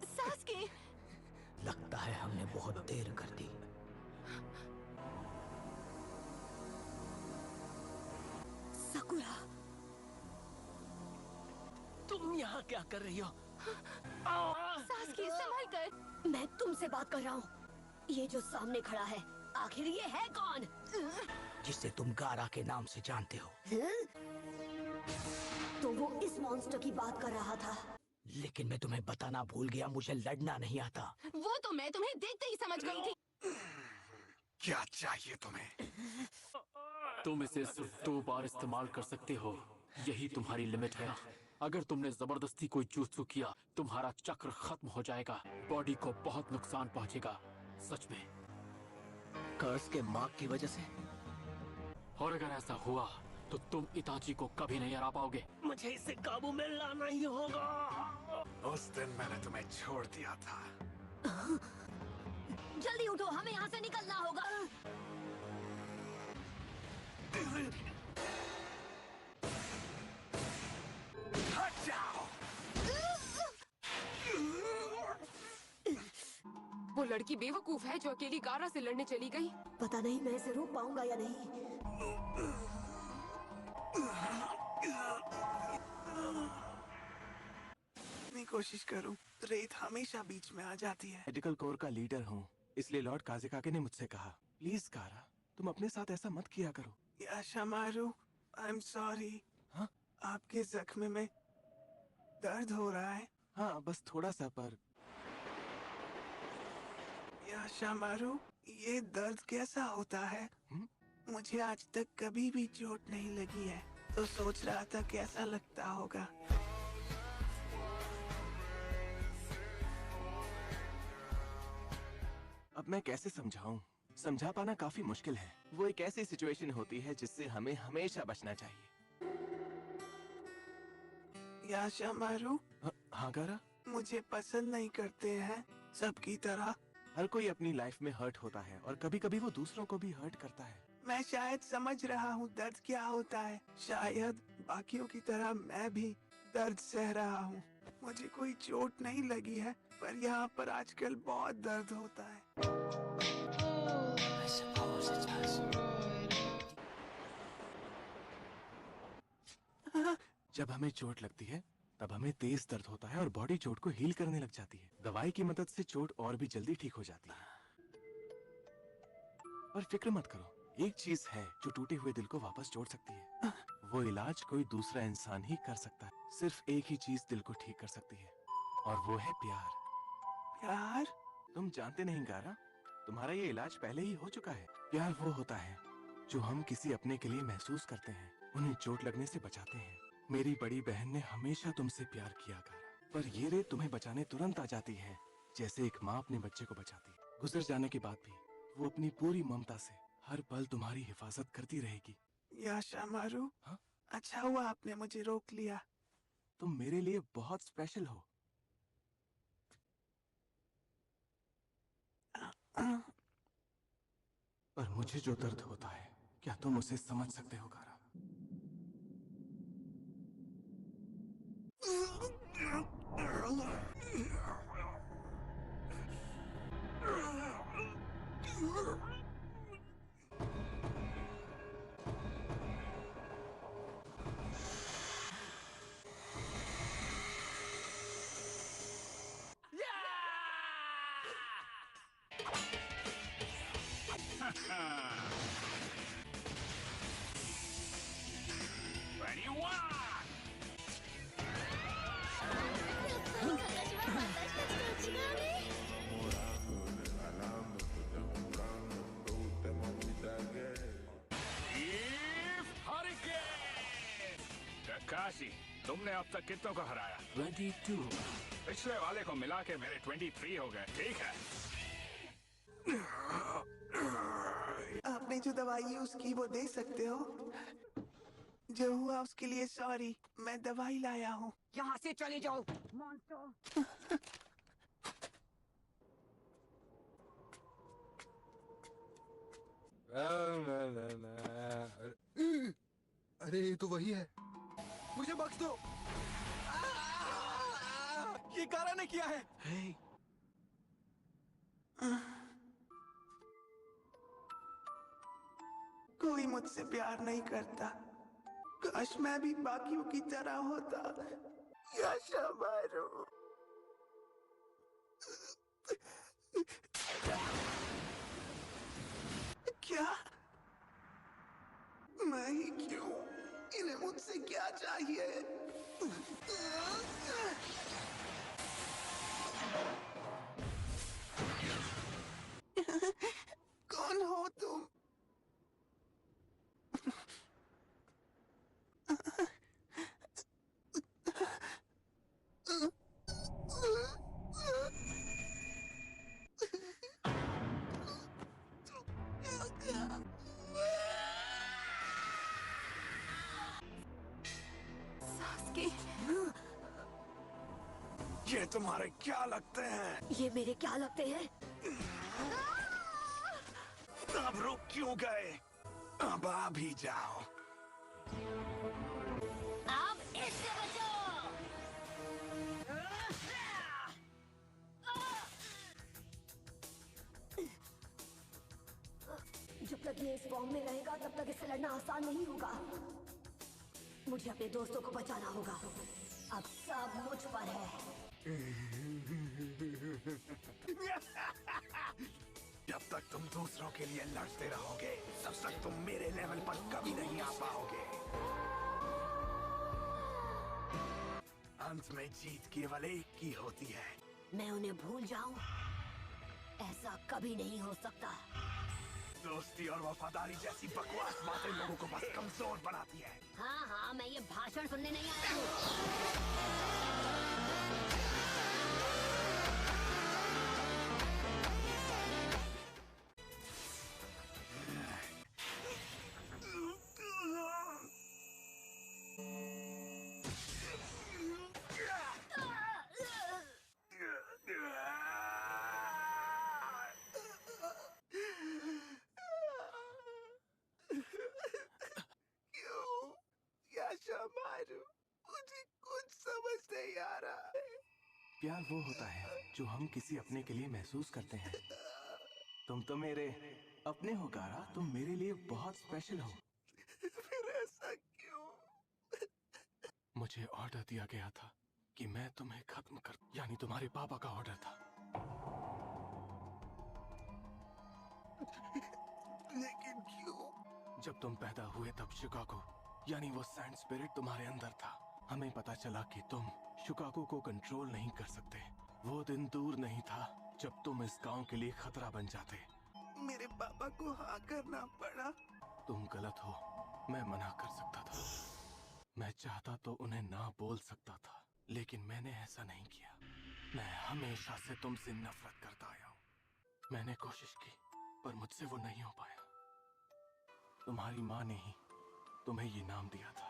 Sasuke, लगता है हमने बहुत देर कर दी। साकुरा, तुम यहाँ क्या कर रही हो? सास्के संभल कर। मैं तुमसे बात कर रहा हूँ। ये जो सामने खड़ा है, आखिर ये है कौन? जिसे तुम गारा के नाम से जानते हो। तो वो इस मॉन्स्टर की बात कर रहा था। लेकिन मैं तुम्हें बताना भूल गया, मुझे लड़ना नहीं आता। वो तो मैं तुम्हें देखते ही समझ गई थी। क्या चाहिए तुम्हें? तुम इसे सिर्फ 2 बार इस्तेमाल कर सकते हो, यही तुम्हारी लिमिट है। अगर तुमने जबरदस्ती कोई जुत्सु किया, तुम्हारा चक्र खत्म हो जाएगा, बॉडी को बहुत नुकसान पहुंचेगा, सच में। कर्स के मार्क की वजह से? और अगर ऐसा हुआ तो तुम इताची को कभी नहीं हरा पाओगे। मुझे इसे काबू में लाना ही होगा। उस दिन मैंने तुम्हें छोड़ दिया था। जल्दी उठो, हमें यहाँ से निकलना होगा। हट जाओ। वो लड़की बेवकूफ है जो अकेली गारा से लड़ने चली गई। पता नहीं मैं इसे रोक पाऊंगा या नहीं। इतनी कोशिश करूं, रेत हमेशा बीच में आ जाती है। मेडिकल कोर का लीडर हूँ, इसलिए लॉर्ड काज़ेकाके ने मुझसे कहा, प्लीज गारा, तुम अपने साथ ऐसा मत किया करो। याशामारू, आई एम सॉरी। हाँ? आपके जख्म में दर्द हो रहा है? हाँ, बस थोड़ा सा, पर याशामारू, ये दर्द कैसा होता है? मुझे आज तक कभी भी चोट नहीं लगी है, तो सोच रहा था कैसा लगता होगा। अब मैं कैसे समझाऊं? समझा पाना काफी मुश्किल है। वो एक ऐसी सिचुएशन होती है जिससे हमें हमेशा बचना चाहिए। याशामारू, हाँ गारा? मुझे पसंद नहीं करते हैं सबकी तरह। हर कोई अपनी लाइफ में हर्ट होता है और कभी कभी वो दूसरों को भी हर्ट करता है। मैं शायद समझ रहा हूँ दर्द क्या होता है। शायद बाकियों की तरह मैं भी दर्द सह रहा हूँ। मुझे कोई चोट नहीं लगी है, पर यहाँ पर आजकल बहुत दर्द होता है। जब हमें चोट लगती है तब हमें तेज दर्द होता है और बॉडी चोट को हील करने लग जाती है। दवाई की मदद से चोट और भी जल्दी ठीक हो जाती है। पर फिक्र मत करो, एक चीज है जो टूटे हुए दिल को वापस जोड़ सकती है। वो इलाज कोई दूसरा इंसान ही कर सकता है। सिर्फ एक ही चीज दिल को ठीक कर सकती है, और वो है प्यार। प्यार? तुम जानते नहीं गारा, तुम्हारा ये इलाज पहले ही हो चुका है। प्यार वो होता है जो हम किसी अपने के लिए महसूस करते हैं, उन्हें चोट लगने से बचाते हैं। मेरी बड़ी बहन ने हमेशा तुमसे प्यार किया गारा, पर ये रेत तुम्हें बचाने तुरंत आ जाती है, जैसे एक माँ अपने बच्चे को बचाती है। गुजर जाने के बाद भी वो अपनी पूरी ममता से हर पल तुम्हारी हिफाजत करती रहेगी। याशामारू, हाँ? अच्छा हुआ आपने मुझे रोक लिया। तुम मेरे लिए बहुत स्पेशल हो। पर मुझे जो दर्द होता है, क्या तुम उसे समझ सकते हो गारा? काशी, तुमने अब तक कितनों को हराया? 22। पिछले वाले को मिला के मेरे 23 हो गए। ठीक है। आपने जो दवाई यूज की वो दे सकते हो? जो हुआ उसके लिए सॉरी। मैं दवाई लाया हूँ। यहाँ से चले जाओ। अरे ये तो वही है। मुझे बख्श दो। ये कारा ने किया है। कोई मुझसे प्यार नहीं करता। काश मैं भी बाकियों की तरह होता। याशामारू। क्या? मैं ही क्यों? इन्हें मुझसे क्या चाहिए? कौन हो तुम? सास्के, ये तुम्हारे क्या लगते हैं? ये मेरे क्या लगते हैं? अब रुक क्यों गए? अब आ भी जाओ। अब इससे बचो। जब तक ये इस फॉर्म में रहेगा तब तक इससे लड़ना आसान नहीं होगा। मुझे अपने दोस्तों को बचाना होगा। अब सब मुझ पर है। जब तक तुम दूसरों के लिए लड़ते रहोगे तब तक तुम मेरे लेवल पर कभी नहीं आ पाओगे। अंत में जीत केवल एक की होती है। मैं उन्हें भूल जाऊं? ऐसा कभी नहीं हो सकता। दोस्ती और वफादारी जैसी बकवास बातें लोगों को बस कमजोर बनाती है। हाँ हाँ, मैं ये भाषण सुनने नहीं आया हूँ। याशामारू, मुझे कुछ समझ नहीं आ रहा है। प्यार वो होता है जो हम किसी अपने के लिए महसूस करते हैं। तुम तो मेरे अपने हो गारा। तुम मेरे लिए बहुत स्पेशल हो। फिर ऐसा क्यों? मुझे ऑर्डर दिया गया था कि मैं तुम्हें खत्म कर, यानी तुम्हारे पापा का ऑर्डर था। लेकिन क्यों? जब तुम पैदा हुए तब शिकागो, यानी वो सैंड स्पिरिट तुम्हारे अंदर था। हमें पता चला कि तुम शिकागो को कंट्रोल नहीं कर सकते। वो दिन दूर नहीं था जब तुम इस गांव के लिए खतरा बन जाते। मेरे पापा को हाँ करना पड़ा। तुम गलत हो। मैं मना कर सकता था। मैं चाहता तो उन्हें ना बोल सकता था, लेकिन मैंने ऐसा नहीं किया। मैं हमेशा से तुमसे नफरत करता आया हूँ। मैंने कोशिश की पर मुझसे वो नहीं हो पाया। तुम्हारी माँ ने ही तुम्हें ये नाम दिया था।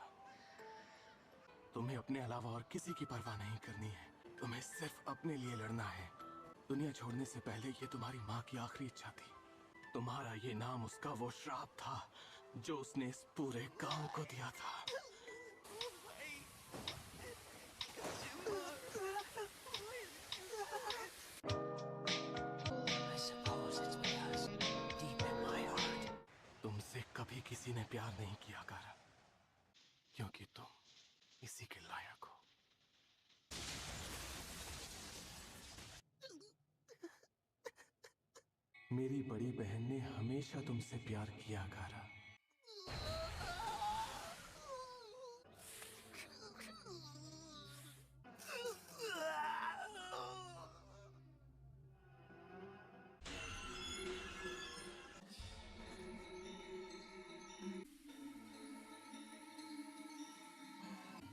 तुम्हें अपने अलावा और किसी की परवाह नहीं करनी है। तुम्हें सिर्फ अपने लिए लड़ना है। दुनिया छोड़ने से पहले ये तुम्हारी माँ की आखिरी इच्छा थी। तुम्हारा ये नाम उसका वो श्राप था जो उसने इस पूरे गांव को दिया था। तुमसे कभी किसी ने प्यार नहीं किया गारा, क्योंकि तुम इसी के लायक हो। मेरी बड़ी बहन ने हमेशा तुमसे प्यार किया गारा।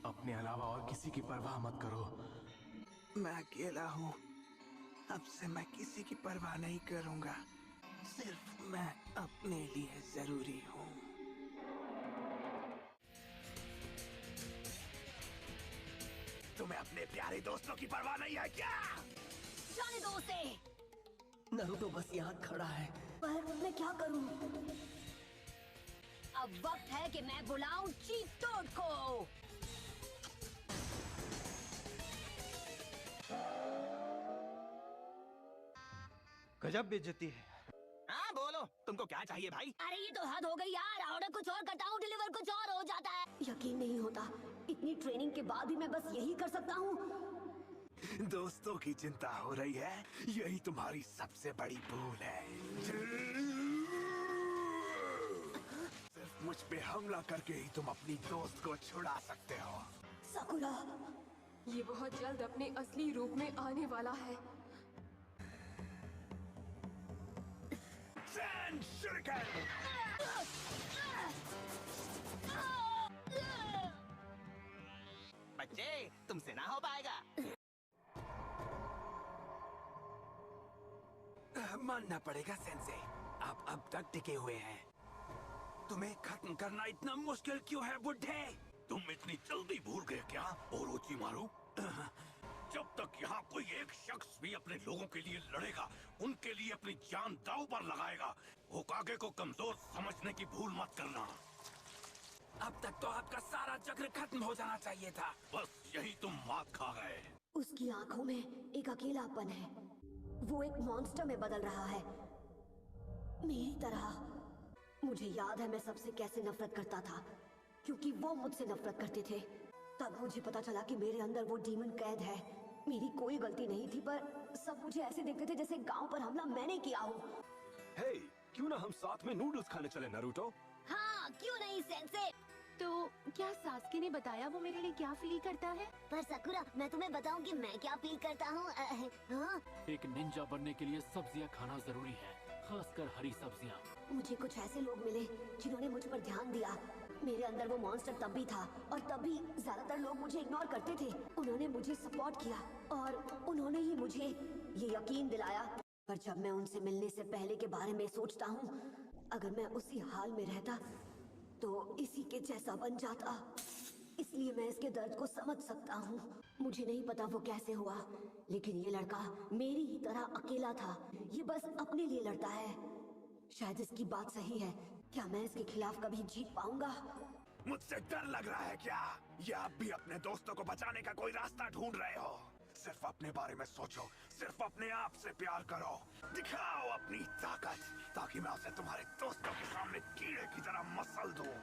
अपने अलावा और किसी की परवाह मत करो। मैं अकेला हूँ। अब से मैं किसी की परवाह नहीं करूँगा। सिर्फ मैं अपने लिए जरूरी हूँ। तुम्हें अपने प्यारे दोस्तों की परवाह नहीं है क्या? जाने दो उसे। नारुतो बस यहाँ खड़ा है। पर मैं क्या करूं? अब वक्त है कि मैं बुलाऊं चीफ टोड को। गजब बेइज्जती है। हाँ बोलो, तुमको क्या चाहिए भाई? अरे ये तो हद हो गई यार। ऑर्डर कुछ और करता हूँ, डिलीवर कुछ और हो जाता है। यकीन नहीं होता, इतनी ट्रेनिंग के बाद भी मैं बस यही कर सकता हूँ। दोस्तों की चिंता हो रही है, यही तुम्हारी सबसे बड़ी भूल है। सिर्फ मुझ पे हमला करके ही तुम अपनी दोस्त को छुड़ा सकते हो। साकुरा, ये बहुत जल्द अपने असली रूप में आने वाला है। सैंड शuriken! बच्चे, तुमसे ना हो पाएगा। मानना पड़ेगा सेंसे, आप अब तक टिके हुए हैं। तुम्हें खत्म करना इतना मुश्किल क्यों है बुड्ढे? तुम इतनी जल्दी भूल गए क्या ओरोचिमारू? जब तक यहाँ कोई एक शख्स भी अपने लोगों के लिए लड़ेगा, उनके लिए अपनी जान दांव पर लगाएगा, होकागे को कमजोर समझने की भूल मत करना। अब तक तो आपका सारा चक्र खत्म हो जाना चाहिए था, बस यही तुम मात खा गए। उसकी आंखों में एक अकेलापन है। वो एक मॉन्स्टर में बदल रहा है, मेरी तरह। मुझे याद है मैं सबसे कैसे नफरत करता था, क्योंकि वो मुझसे नफरत करते थे। तब मुझे पता चला कि मेरे अंदर वो डीमन कैद है। मेरी कोई गलती नहीं थी, पर सब मुझे ऐसे देखते थे जैसे गांव पर हमला मैंने किया हो। हे, क्यों ना हम साथ में नूडल्स खाने चले नारुतो? हाँ, क्यों नहीं सेंसे? तो क्या सास्के ने बताया वो मेरे लिए क्या फील करता है? पर साकुरा, मैं तुम्हें बताऊं कि मैं क्या फील करता हूँ? हाँ? एक निंजा बनने के लिए सब्जियां खाना जरूरी है, खासकर हरी सब्जियां। मुझे कुछ ऐसे लोग मिले जिन्होंने मुझ पर ध्यान दिया। मेरे अंदर वो मॉन्स्टर तब भी था, और तब भी ज्यादातर लोग मुझे इग्नोर करते थे। उन्होंने मुझे सपोर्ट किया, और उन्होंने ही मुझे ये यकीन दिलाया। पर जब मैं उनसे मिलने से पहले के बारे में सोचता हूँ, अगर मैं उसी हाल में रहता तो इसी के जैसा बन जाता। इसलिए मैं इसके दर्द को समझ सकता हूँ। मुझे नहीं पता वो कैसे हुआ, लेकिन ये लड़का मेरी ही तरह अकेला था। ये बस अपने लिए लड़ता है। शायद इसकी बात सही है। क्या मैं इसके खिलाफ कभी जीत पाऊंगा? मुझसे डर लग रहा है क्या? या आप भी अपने दोस्तों को बचाने का कोई रास्ता ढूंढ रहे हो? सिर्फ अपने बारे में सोचो, सिर्फ अपने आप से प्यार करो, दिखाओ अपनी ताकत, ताकि मैं उसे तुम्हारे दोस्तों के सामने कीड़े की तरह मसल दूं।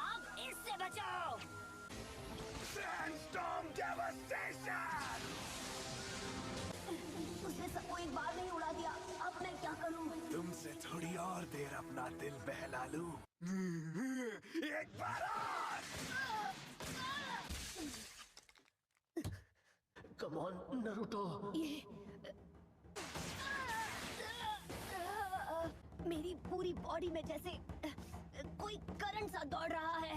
अब इससे बचाओ। Sandstorm Devastation! उसने सबको एक बार नहीं उड़ा दिया। अब मैं क्या करूं? तुमसे थोड़ी और देर अपना दिल बहला लूं। एक बार और! Come on Naruto. ये मेरी पूरी बॉडी में जैसे कोई करंट सा दौड़ रहा है।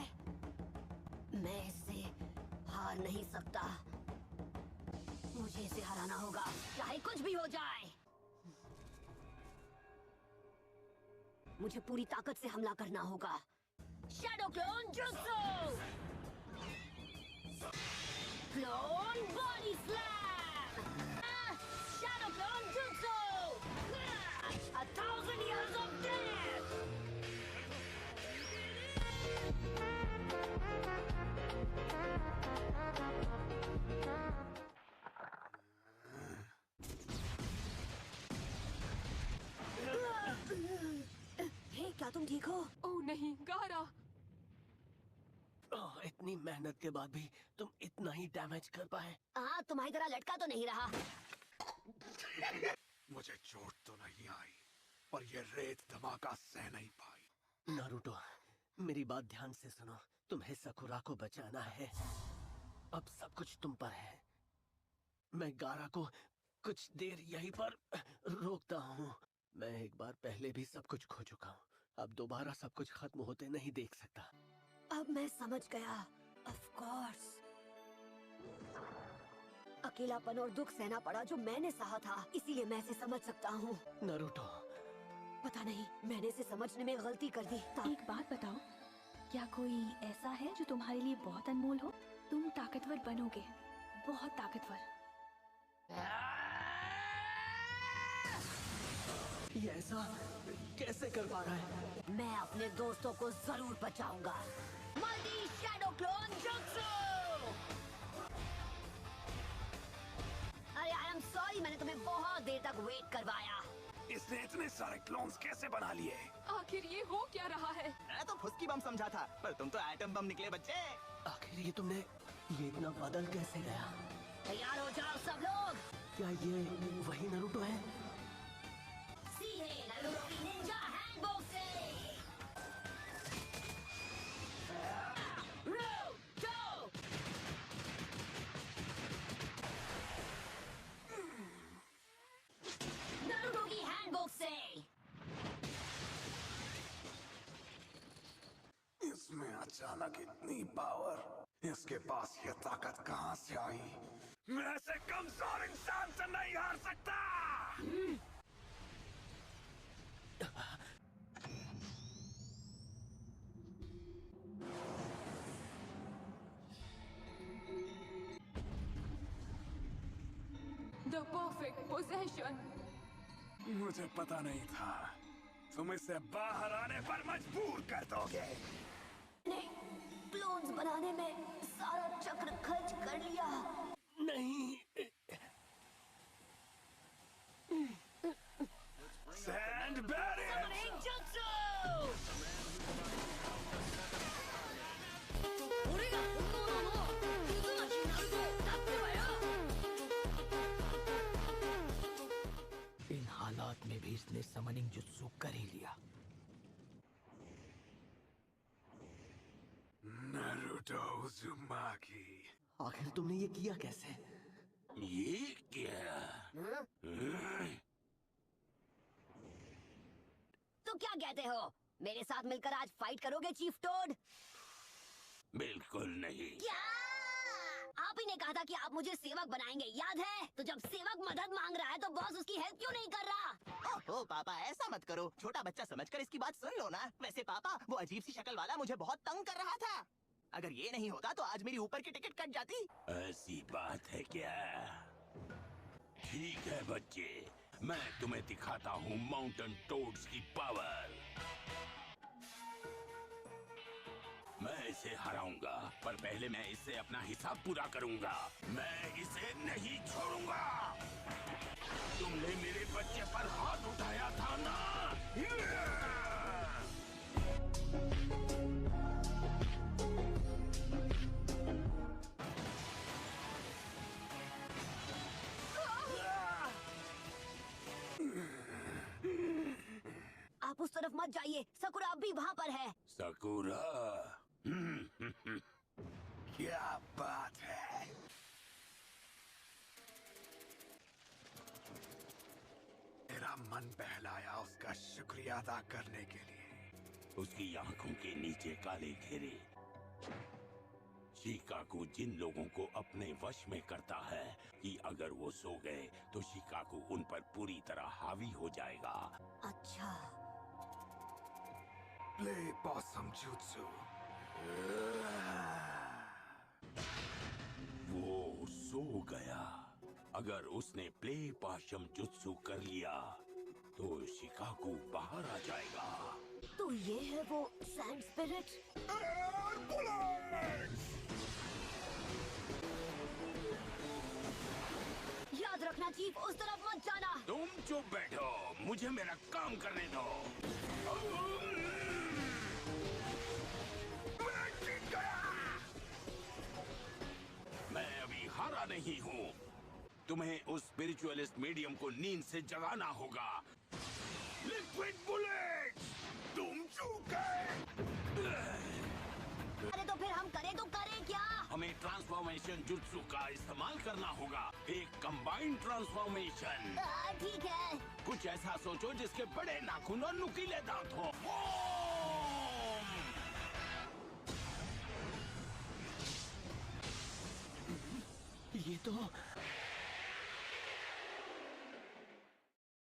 मैं इससे हार नहीं सकता। मुझे इसे हराना होगा, चाहे कुछ भी हो जाए। मुझे पूरी ताकत से हमला करना होगा। Shadow clone jutsu! Clone body slam! Shadow clone jutsu! 1000 years of death! हे, क्या तुम ठीक हो? ओह नहीं, गारा। इतनी मेहनत के बाद भी तुम इतना ही डैमेज कर पाए। हाँ, तुम्हारी तरह लटका तो नहीं रहा। मुझे चोट तो नहीं आई, पर ये रेत धमाका सह नहीं पाई। नारुतो, मेरी बात ध्यान से सुनो। तुम्हें साकुरा को बचाना है। अब सब कुछ तुम पर है। मैं गारा को कुछ देर यहीं पर रोकता हूँ। मैं एक बार पहले भी सब कुछ खो चुका हूँ। अब दोबारा सब कुछ खत्म होते नहीं देख सकता। अब मैं समझ गया। ऑफ कोर्स, अकेलापन और दुख सहना पड़ा जो मैंने सहा था, इसीलिए मैं इसे समझ सकता हूँ। नारुतो, पता नहीं मैंने इसे समझने में गलती कर दी। एक बात बताओ, क्या कोई ऐसा है जो तुम्हारे लिए बहुत अनमोल हो? तुम ताकतवर बनोगे, बहुत ताकतवर। ये ऐसा कैसे कर पा रहा है? मैं अपने दोस्तों को जरूर बचाऊंगा। Multi shadow clone jutsu! अरे आई एम सॉरी, मैंने तुम्हें बहुत देर तक वेट करवाया। इसने इतने सारे क्लोन्स कैसे बना लिए? आखिर ये हो क्या रहा है? मैं तो फुसकी बम समझा था, पर तुम तो एटम बम निकले बच्चे। आखिर ये तुमने ये इतना बदल कैसे गया? तैयार हो जाओ सब लोग। क्या ये वही नारुतो है? सीधे नारुतो की निंजा हैंडबुक से। नारुतो की हैंडबुक से। इसमें अचानक इतनी पावर, इसके पास ये ताकत कहाँ से आई? मैं ऐसे कमजोर इंसान से नहीं हार सकता। The perfect possession. मुझे पता नहीं था तुम इसे बाहर आने पर मजबूर कर दोगे। क्लोन्स बनाने में सारा चक्र खर्च कर लिया। नहीं। Sand barrier. जुत्सु! इन हालात में भी इसने समनिंग जुत्सु कर ही लिया। Naruto Uzumaki. आखिर तुमने ये किया कैसे? ये क्या? तो क्या कहते हो, मेरे साथ मिलकर आज फाइट करोगे चीफ टोड? बिल्कुल नहीं। क्या? आप ही ने कहा था कि आप मुझे सेवक बनाएंगे, याद है? तो जब सेवक मदद मांग रहा है तो बॉस उसकी हेल्प क्यों नहीं कर रहा? ओहो पापा, ऐसा मत करो। छोटा बच्चा समझकर इसकी बात सुन लो ना। वैसे पापा, वो अजीब सी शक्ल वाला मुझे बहुत तंग कर रहा था। अगर ये नहीं होता तो आज मेरी ऊपर की टिकट कट जाती। ऐसी बात है क्या? ठीक है बच्चे, मैं तुम्हें दिखाता हूँ माउंटेन टोड्स की पावर। मैं इसे हराऊंगा, पर पहले मैं इससे अपना हिसाब पूरा करूंगा। मैं इसे नहीं छोड़ूंगा। तुमने मेरे बच्चे पर हाथ उठाया था ना? आप उस तरफ मत जाइए, सकुरा अब भी वहाँ पर है। सकुरा। क्या बात है? मेरा मन बहलाया उसका शुक्रिया अदा करने के लिए। उसकी आंखों के नीचे काले घेरे। शिकाकू जिन लोगों को अपने वश में करता है कि अगर वो सो गए तो शिकाकू उन पर पूरी तरह हावी हो जाएगा। अच्छा। Play POSSUM jutsu. वो सो गया। अगर उसने प्ले पाशम जुत्सु कर लिया तो शिकाकू बाहर आ जाएगा। तो ये है वो सैंड स्पिरिट। याद रखना चीफ, उस तरफ मत जाना। तुम चुप बैठो, मुझे मेरा काम करने दो। मैं जीत गया। मैं अभी हारा नहीं हूँ। तुम्हें उस स्पिरिचुअलिस्ट मीडियम को नींद से जगाना होगा। लिक्विड बुलेट, तुम चूक गए। अरे तो फिर हम करें तो करें क्या? हमें ट्रांसफॉर्मेशन जुत्सु का इस्तेमाल करना होगा। एक कंबाइंड ट्रांसफॉर्मेशन। ठीक है। कुछ ऐसा सोचो जिसके बड़े नाखून और नुकीले दांत हो। ये तो